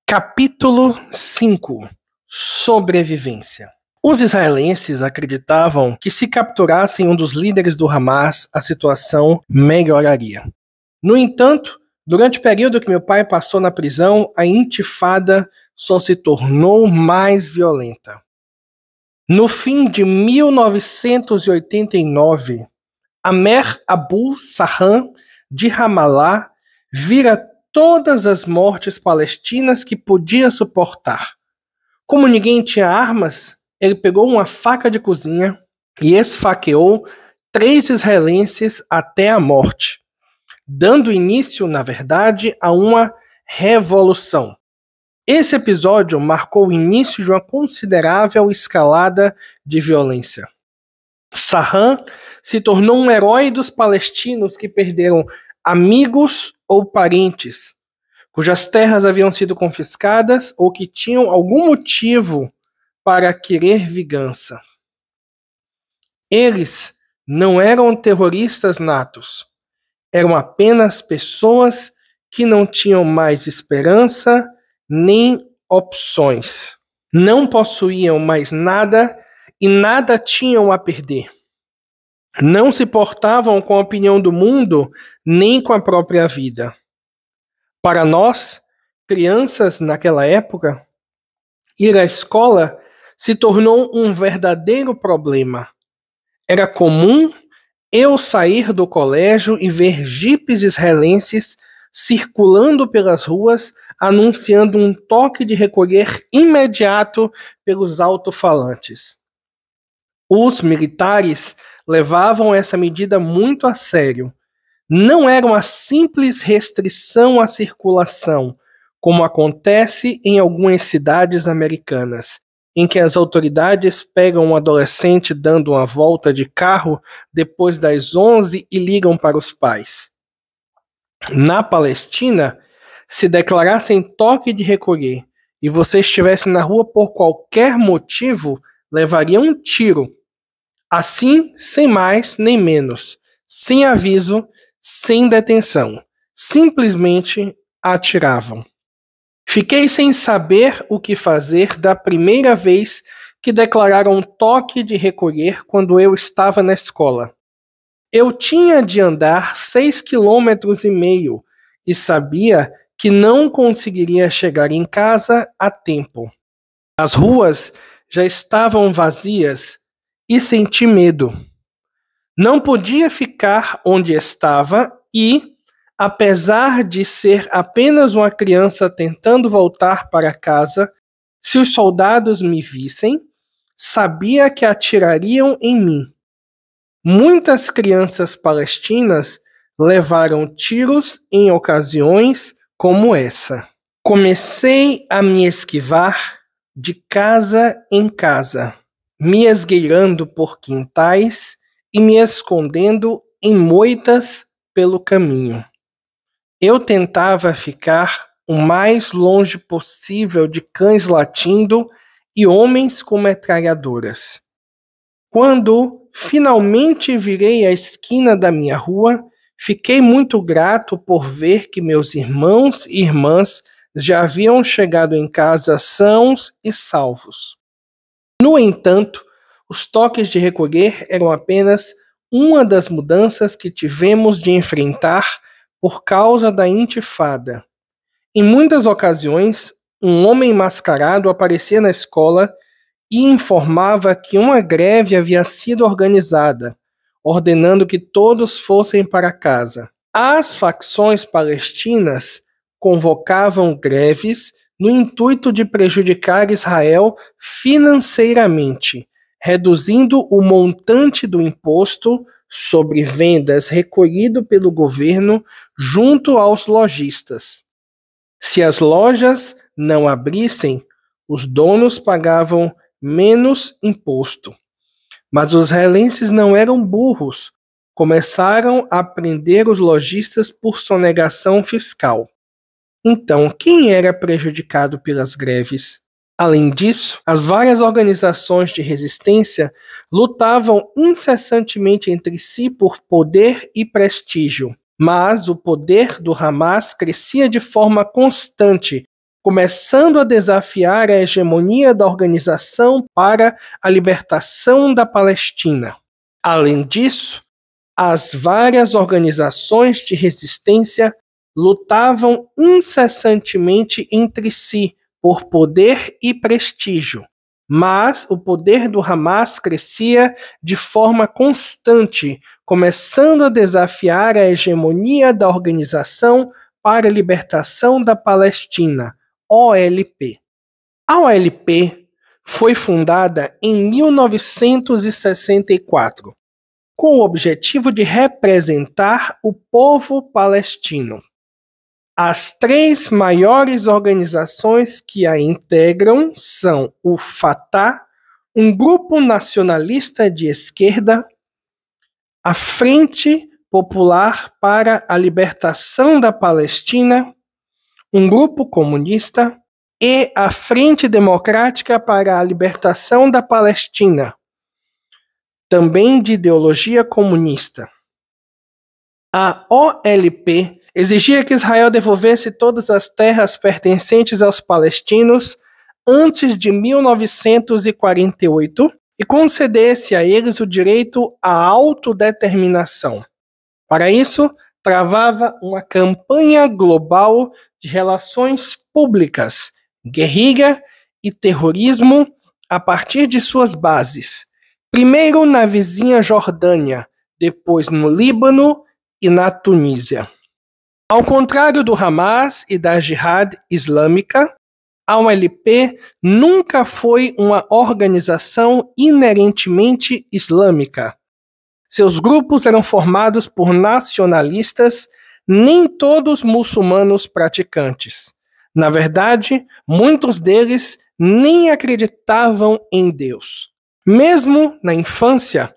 Capítulo 5 – Sobrevivência. Os israelenses acreditavam que se capturassem um dos líderes do Hamas, a situação melhoraria. No entanto, durante o período que meu pai passou na prisão, a intifada só se tornou mais violenta. No fim de 1989, Amer Abu Saham, de Ramallah, vira todas as mortes palestinas que podia suportar. Como ninguém tinha armas, ele pegou uma faca de cozinha e esfaqueou 3 israelenses até a morte, dando início, na verdade, a uma revolução. Esse episódio marcou o início de uma considerável escalada de violência. Saham se tornou um herói dos palestinos que perderam amigos ou parentes, cujas terras haviam sido confiscadas ou que tinham algum motivo para querer vingança. Eles não eram terroristas natos, eram apenas pessoas que não tinham mais esperança nem opções. Não possuíam mais nada e nada tinham a perder. Não se portavam com a opinião do mundo nem com a própria vida. Para nós, crianças naquela época, ir à escola se tornou um verdadeiro problema. Era comum eu sair do colégio e ver jipes israelenses circulando pelas ruas, anunciando um toque de recolher imediato pelos alto-falantes. Os militares levavam essa medida muito a sério. Não era uma simples restrição à circulação, como acontece em algumas cidades americanas, em que as autoridades pegam um adolescente dando uma volta de carro depois das 11 e ligam para os pais. Na Palestina, se declarassem toque de recolher e você estivesse na rua por qualquer motivo, levaria um tiro. Assim, sem mais nem menos, sem aviso, sem detenção. Simplesmente atiravam. Fiquei sem saber o que fazer da primeira vez que declararam toque de recolher quando eu estava na escola. Eu tinha de andar 6,5 quilômetros e sabia que não conseguiria chegar em casa a tempo. As ruas já estavam vazias e senti medo. Não podia ficar onde estava e, apesar de ser apenas uma criança tentando voltar para casa, se os soldados me vissem, sabia que atirariam em mim. Muitas crianças palestinas levaram tiros em ocasiões como essa. Comecei a me esquivar de casa em casa, me esgueirando por quintais e me escondendo em moitas pelo caminho. Eu tentava ficar o mais longe possível de cães latindo e homens com metralhadoras. Quando finalmente virei a esquina da minha rua, fiquei muito grato por ver que meus irmãos e irmãs já haviam chegado em casa sãos e salvos. No entanto, os toques de recolher eram apenas uma das mudanças que tivemos de enfrentar por causa da intifada. Em muitas ocasiões, um homem mascarado aparecia na escola e informava que uma greve havia sido organizada, ordenando que todos fossem para casa. As facções palestinas convocavam greves no intuito de prejudicar Israel financeiramente, reduzindo o montante do imposto sobre vendas recolhido pelo governo junto aos lojistas. Se as lojas não abrissem, os donos pagavam menos imposto. Mas os israelenses não eram burros. Começaram a prender os lojistas por sonegação fiscal. Então, quem era prejudicado pelas greves? Além disso, as várias organizações de resistência lutavam incessantemente entre si por poder e prestígio. Mas o poder do Hamas crescia de forma constante começando a desafiar a hegemonia da Organização para a Libertação da Palestina. Além disso, as várias organizações de resistência lutavam incessantemente entre si por poder e prestígio, mas o poder do Hamas crescia de forma constante, começando a desafiar a hegemonia da Organização para a Libertação da Palestina, OLP. A OLP foi fundada em 1964, com o objetivo de representar o povo palestino. As três maiores organizações que a integram são o Fatah, um grupo nacionalista de esquerda, a Frente Popular para a Libertação da Palestina, um grupo comunista, e a Frente Democrática para a Libertação da Palestina, também de ideologia comunista. A OLP exigia que Israel devolvesse todas as terras pertencentes aos palestinos antes de 1948 e concedesse a eles o direito à autodeterminação. Para isso, travava uma campanha global de relações públicas, guerrilha e terrorismo a partir de suas bases, primeiro na vizinha Jordânia, depois no Líbano e na Tunísia. Ao contrário do Hamas e da Jihad Islâmica, a OLP nunca foi uma organização inerentemente islâmica. Seus grupos eram formados por nacionalistas, nem todos muçulmanos praticantes. Na verdade, muitos deles nem acreditavam em Deus. Mesmo na infância,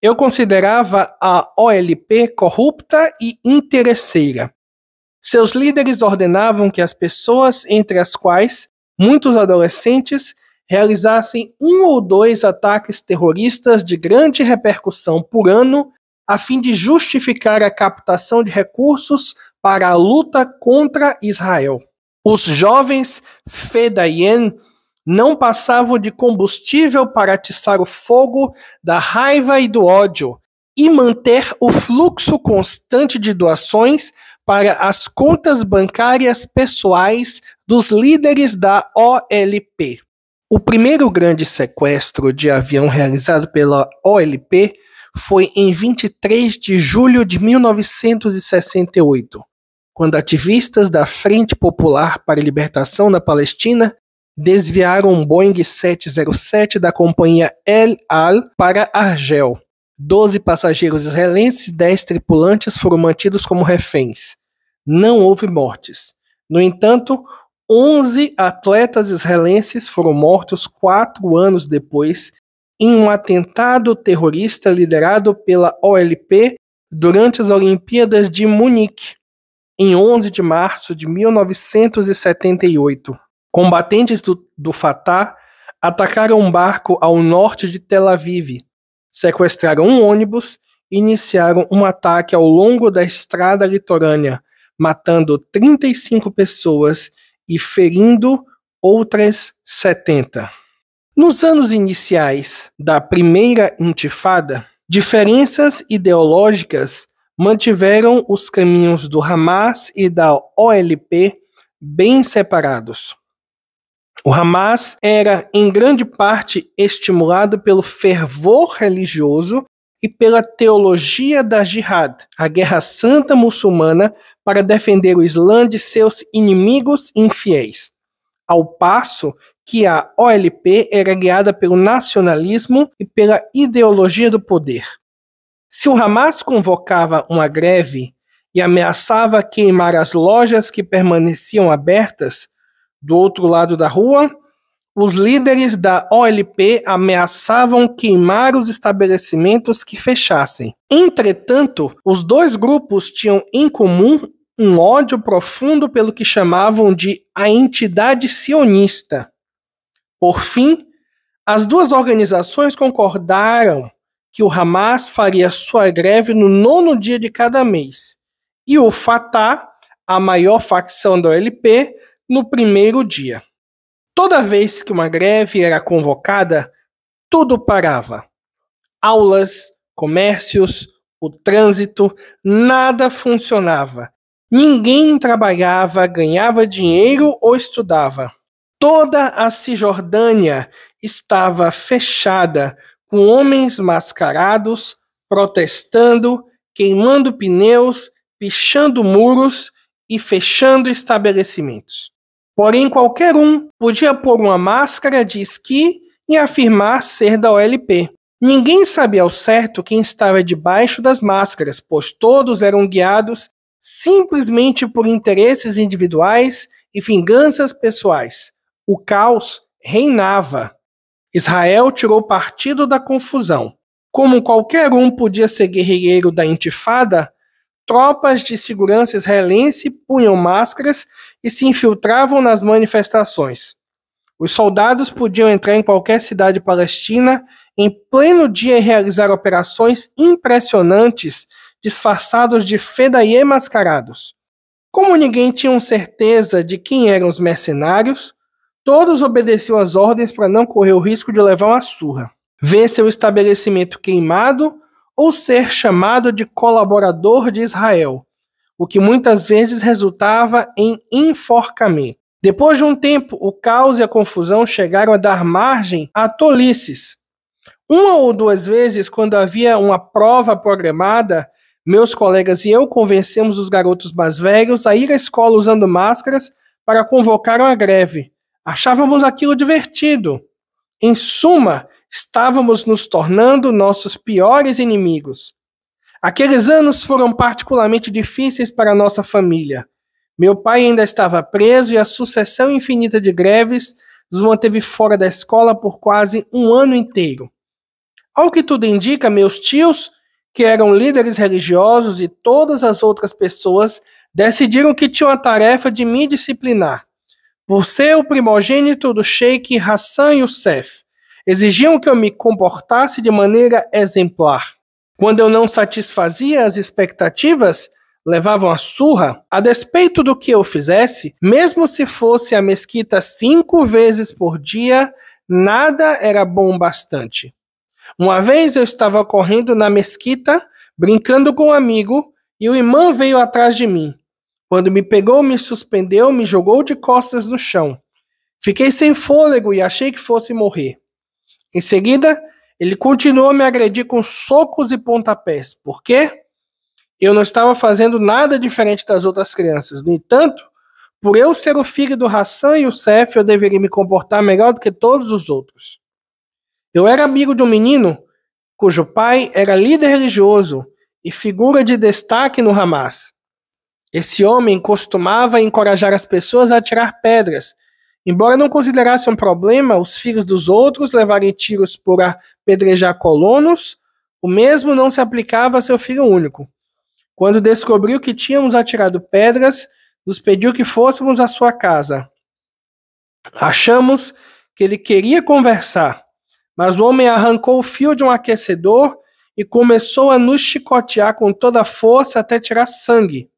eu considerava a OLP corrupta e interesseira. Seus líderes ordenavam que as pessoas, entre as quais muitos adolescentes, realizassem 1 ou 2 ataques terroristas de grande repercussão por ano, a fim de justificar a captação de recursos para a luta contra Israel. Os jovens Fedayeen não passavam de combustível para atiçar o fogo da raiva e do ódio e manter o fluxo constante de doações para as contas bancárias pessoais dos líderes da OLP. O primeiro grande sequestro de avião realizado pela OLP foi em 23 de julho de 1968, quando ativistas da Frente Popular para a Libertação da Palestina desviaram um Boeing 707 da companhia El Al para Argel. 12 passageiros israelenses e 10 tripulantes foram mantidos como reféns. Não houve mortes. No entanto, 11 atletas israelenses foram mortos 4 anos depois em um atentado terrorista liderado pela OLP durante as Olimpíadas de Munique, em 11 de março de 1978. Combatentes do Fatah atacaram um barco ao norte de Tel Aviv, sequestraram um ônibus e iniciaram um ataque ao longo da estrada litorânea, matando 35 pessoas e ferindo outras 70. Nos anos iniciais da primeira intifada, diferenças ideológicas mantiveram os caminhos do Hamas e da OLP bem separados. O Hamas era, em grande parte, estimulado pelo fervor religioso e pela teologia da Jihad, a guerra santa muçulmana para defender o Islã de seus inimigos infiéis, ao passo que a OLP era guiada pelo nacionalismo e pela ideologia do poder. Se o Hamas convocava uma greve e ameaçava queimar as lojas que permaneciam abertas do outro lado da rua, os líderes da OLP ameaçavam queimar os estabelecimentos que fechassem. Entretanto, os dois grupos tinham em comum um ódio profundo pelo que chamavam de a entidade sionista. Por fim, as duas organizações concordaram que o Hamas faria sua greve no 9º dia de cada mês, e o Fatah, a maior facção da OLP, no primeiro dia. Toda vez que uma greve era convocada, tudo parava. Aulas, comércios, o trânsito, nada funcionava. Ninguém trabalhava, ganhava dinheiro ou estudava. Toda a Cisjordânia estava fechada, com homens mascarados, protestando, queimando pneus, pichando muros e fechando estabelecimentos. Porém, qualquer um podia pôr uma máscara de esqui e afirmar ser da OLP. Ninguém sabia ao certo quem estava debaixo das máscaras, pois todos eram guiados simplesmente por interesses individuais e vinganças pessoais. O caos reinava. Israel tirou partido da confusão. Como qualquer um podia ser guerrilheiro da intifada, tropas de segurança israelense punham máscaras e se infiltravam nas manifestações. Os soldados podiam entrar em qualquer cidade palestina em pleno dia e realizar operações impressionantes disfarçados de fedaie mascarados. Como ninguém tinha certeza de quem eram os mercenários, todos obedeciam às ordens para não correr o risco de levar uma surra, ver seu estabelecimento queimado ou ser chamado de colaborador de Israel, o que muitas vezes resultava em enforcamento. Depois de um tempo, o caos e a confusão chegaram a dar margem a tolices. Uma ou duas vezes, quando havia uma prova programada, meus colegas e eu convencemos os garotos mais velhos a ir à escola usando máscaras para convocar uma greve. Achávamos aquilo divertido. Em suma, estávamos nos tornando nossos piores inimigos. Aqueles anos foram particularmente difíceis para a nossa família. Meu pai ainda estava preso e a sucessão infinita de greves nos manteve fora da escola por quase um ano inteiro. Ao que tudo indica, meus tios, que eram líderes religiosos, e todas as outras pessoas decidiram que tinham a tarefa de me disciplinar. Por ser o primogênito do Sheikh Hassan Youssef, exigiam que eu me comportasse de maneira exemplar. Quando eu não satisfazia as expectativas, levavam a surra. A despeito do que eu fizesse, mesmo se fosse a mesquita 5 vezes por dia, nada era bom bastante. Uma vez eu estava correndo na mesquita, brincando com um amigo, e o imã veio atrás de mim. Quando me pegou, me suspendeu, me jogou de costas no chão. Fiquei sem fôlego e achei que fosse morrer. Em seguida, ele continuou a me agredir com socos e pontapés. Por quê? Eu não estava fazendo nada diferente das outras crianças. No entanto, por eu ser o filho do Hassan Youssef, eu deveria me comportar melhor do que todos os outros. Eu era amigo de um menino cujo pai era líder religioso e figura de destaque no Hamas. Esse homem costumava encorajar as pessoas a atirar pedras, embora não considerasse um problema os filhos dos outros levarem tiros por apedrejar colonos, o mesmo não se aplicava a seu filho único. Quando descobriu que tínhamos atirado pedras, nos pediu que fôssemos à sua casa. Achamos que ele queria conversar, mas o homem arrancou o fio de um aquecedor e começou a nos chicotear com toda a força até tirar sangue.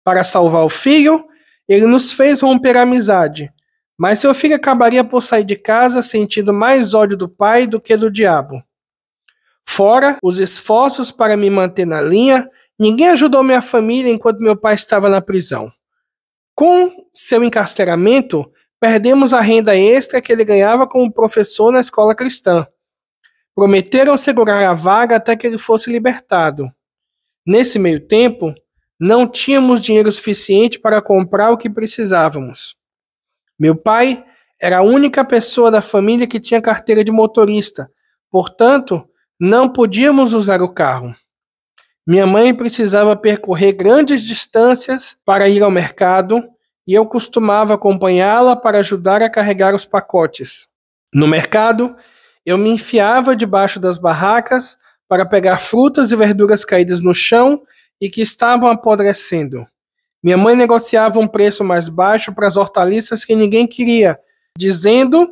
Para salvar o filho, ele nos fez romper a amizade, mas seu filho acabaria por sair de casa sentindo mais ódio do pai do que do diabo. Fora os esforços para me manter na linha, ninguém ajudou minha família enquanto meu pai estava na prisão. Com seu encarceramento, perdemos a renda extra que ele ganhava como professor na escola cristã. Prometeram segurar a vaga até que ele fosse libertado. Nesse meio tempo, não tínhamos dinheiro suficiente para comprar o que precisávamos. Meu pai era a única pessoa da família que tinha carteira de motorista, portanto, não podíamos usar o carro. Minha mãe precisava percorrer grandes distâncias para ir ao mercado e eu costumava acompanhá-la para ajudar a carregar os pacotes. No mercado, eu me enfiava debaixo das barracas para pegar frutas e verduras caídas no chão e que estavam apodrecendo. Minha mãe negociava um preço mais baixo para as hortaliças que ninguém queria, dizendo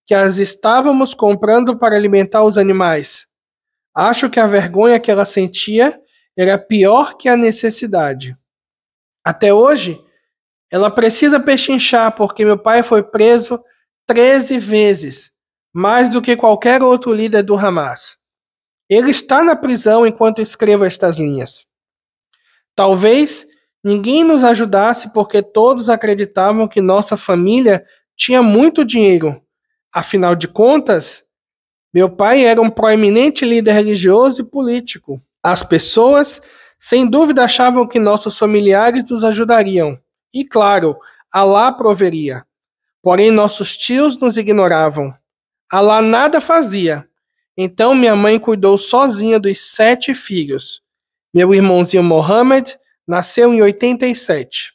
que as estávamos comprando para alimentar os animais. Acho que a vergonha que ela sentia era pior que a necessidade. Até hoje, Ela precisa pechinchar porque meu pai foi preso 13 vezes, mais do que qualquer outro líder do Hamas. Ele está na prisão enquanto escrevo estas linhas. Talvez ninguém nos ajudasse porque todos acreditavam que nossa família tinha muito dinheiro. Afinal de contas, meu pai era um proeminente líder religioso e político. As pessoas, sem dúvida, achavam que nossos familiares nos ajudariam. E claro, Alá proveria. Porém, nossos tios nos ignoravam. Alá nada fazia. Então, minha mãe cuidou sozinha dos 7 filhos. Meu irmãozinho Mohammed nasceu em 87.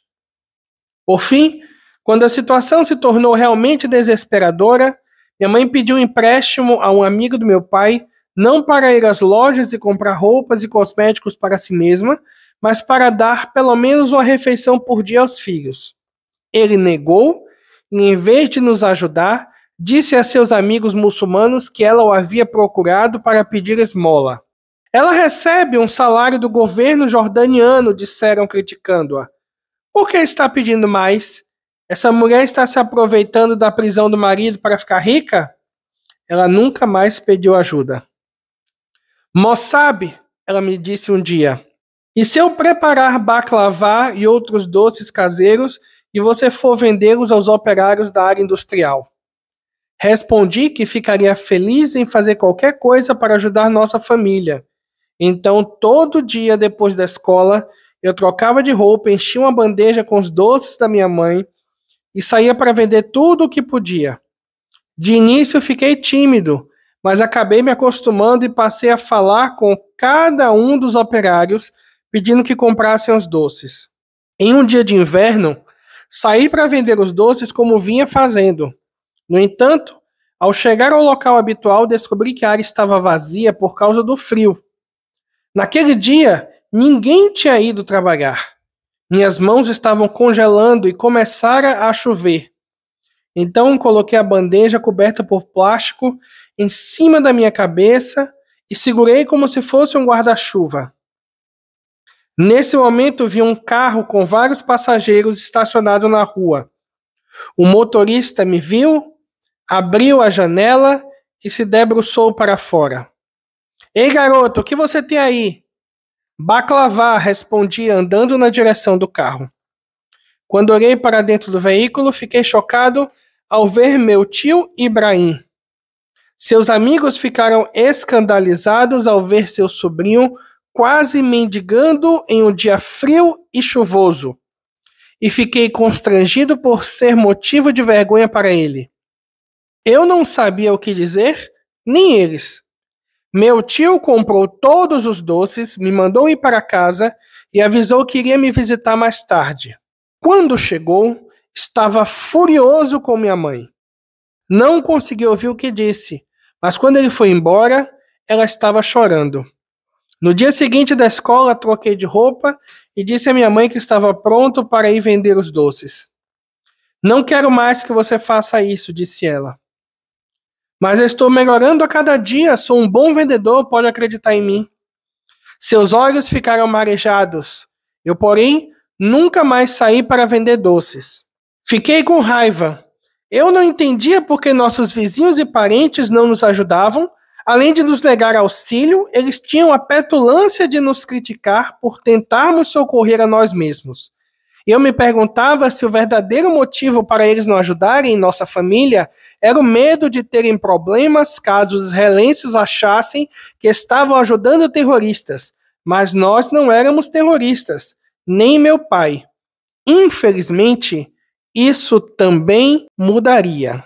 Por fim, quando a situação se tornou realmente desesperadora, minha mãe pediu um empréstimo a um amigo do meu pai, não para ir às lojas e comprar roupas e cosméticos para si mesma, mas para dar pelo menos uma refeição por dia aos filhos. Ele negou e, em vez de nos ajudar, disse a seus amigos muçulmanos que ela o havia procurado para pedir esmola. Ela recebe um salário do governo jordaniano, disseram criticando-a. Por que está pedindo mais? Essa mulher está se aproveitando da prisão do marido para ficar rica? Ela nunca mais pediu ajuda. Moçabe, ela me disse um dia, e se eu preparar baklava e outros doces caseiros e você for vendê-los aos operários da área industrial? Respondi que ficaria feliz em fazer qualquer coisa para ajudar nossa família. Então, todo dia depois da escola, eu trocava de roupa, enchia uma bandeja com os doces da minha mãe e saía para vender tudo o que podia. De início, fiquei tímido, mas acabei me acostumando e passei a falar com cada um dos operários, pedindo que comprassem os doces. Em um dia de inverno, saí para vender os doces como vinha fazendo. No entanto, ao chegar ao local habitual, descobri que a área estava vazia por causa do frio. Naquele dia, ninguém tinha ido trabalhar. Minhas mãos estavam congelando e começara a chover. Então coloquei a bandeja coberta por plástico em cima da minha cabeça e segurei como se fosse um guarda-chuva. Nesse momento vi um carro com vários passageiros estacionado na rua. O motorista me viu, abriu a janela e se debruçou para fora. Ei, garoto, o que você tem aí? Baklava, respondi andando na direção do carro. Quando olhei para dentro do veículo, fiquei chocado ao ver meu tio Ibrahim. Seus amigos ficaram escandalizados ao ver seu sobrinho quase mendigando em um dia frio e chuvoso. E fiquei constrangido por ser motivo de vergonha para ele. Eu não sabia o que dizer, nem eles. Meu tio comprou todos os doces, me mandou ir para casa e avisou que iria me visitar mais tarde. Quando chegou, estava furioso com minha mãe. Não consegui ouvir o que disse, mas quando ele foi embora, ela estava chorando. No dia seguinte da escola, troquei de roupa e disse à minha mãe que estava pronto para ir vender os doces. Não quero mais que você faça isso, disse ela. Mas eu estou melhorando a cada dia, sou um bom vendedor, pode acreditar em mim. Seus olhos ficaram marejados. Eu, porém, nunca mais saí para vender doces. Fiquei com raiva. Eu não entendia por que nossos vizinhos e parentes não nos ajudavam. Além de nos negar auxílio, eles tinham a petulância de nos criticar por tentarmos socorrer a nós mesmos. Eu me perguntava se o verdadeiro motivo para eles não ajudarem em nossa família era o medo de terem problemas caso os israelenses achassem que estavam ajudando terroristas. Mas nós não éramos terroristas, nem meu pai. Infelizmente, isso também mudaria.